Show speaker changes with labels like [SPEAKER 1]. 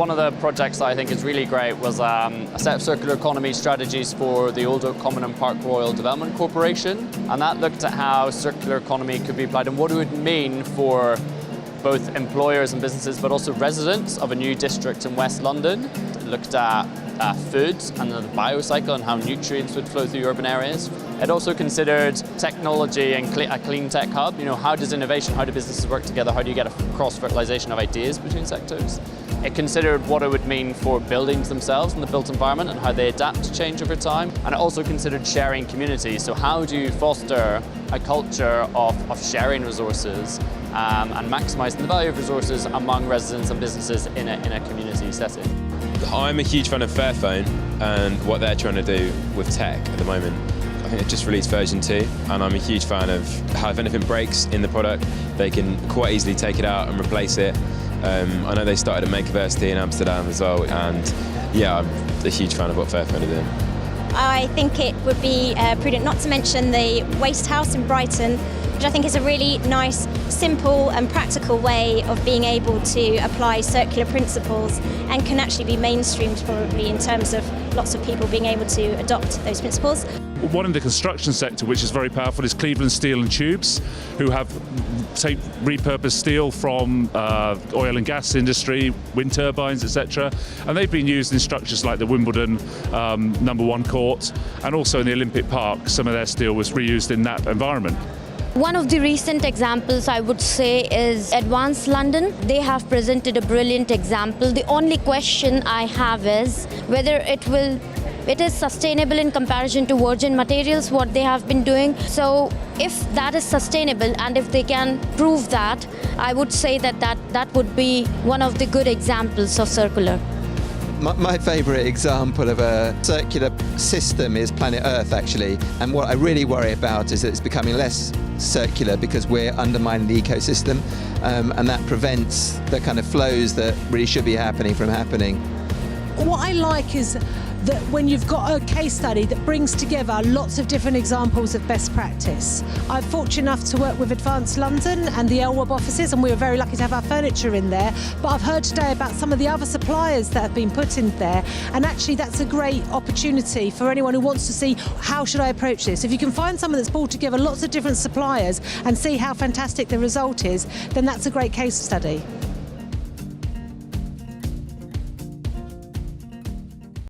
[SPEAKER 1] One of the projects that I think is really great was a set of circular economy strategies for the Old Oak Common and Park Royal Development Corporation, and that looked at how circular economy could be applied and what it would mean for both employers and businesses, but also residents of a new district in West London. It looked at food and the biocycle and how nutrients would flow through urban areas. It also considered technology and a clean tech hub. You know, how does innovation, how do businesses work together, how do you get a cross-fertilization of ideas between sectors? It considered what it would mean for buildings themselves and the built environment and how they adapt to change over time. And it also considered sharing communities. So how do you foster a culture of sharing resources and maximising the value of resources among residents and businesses in a community setting?
[SPEAKER 2] I'm a huge fan of Fairphone and what they're trying to do with tech at the moment. I think they've just released version 2, and I'm a huge fan of how if anything breaks in the product, they can quite easily take it out and replace it. I know they started at Makerversity in Amsterdam as well, and yeah, I'm a huge fan of what Fairphone are doing.
[SPEAKER 3] I think it would be prudent not to mention the Waste House in Brighton, which I think is a really nice, simple and practical way of being able to apply circular principles and can actually be mainstreamed probably in terms of lots of people being able to adopt those principles.
[SPEAKER 4] One in the construction sector, which is very powerful, is Cleveland Steel and Tubes, who have repurposed steel from oil and gas industry, wind turbines, etc. And they've been used in structures like the Wimbledon #1 court, and also in the Olympic Park. Some of their steel was reused in that environment.
[SPEAKER 5] One of the recent examples I would say is Advanced London. They have presented a brilliant example. The only question I have is whether it is sustainable in comparison to virgin materials, what they have been doing. So if that is sustainable and if they can prove that, I would say that would be one of the good examples of circular.
[SPEAKER 6] My favourite example of a circular system is planet Earth, actually. And what I really worry about is that it's becoming less circular because we're undermining the ecosystem, and that prevents the kind of flows that really should be happening from happening.
[SPEAKER 7] What I like is that when you've got a case study that brings together lots of different examples of best practice. I'm fortunate enough to work with Advanced London and the LWAB offices, and we were very lucky to have our furniture in there. But I've heard today about some of the other suppliers that have been put in there, and actually that's a great opportunity for anyone who wants to see how should I approach this. If you can find someone that's pulled together lots of different suppliers and see how fantastic the result is, then that's a great case study.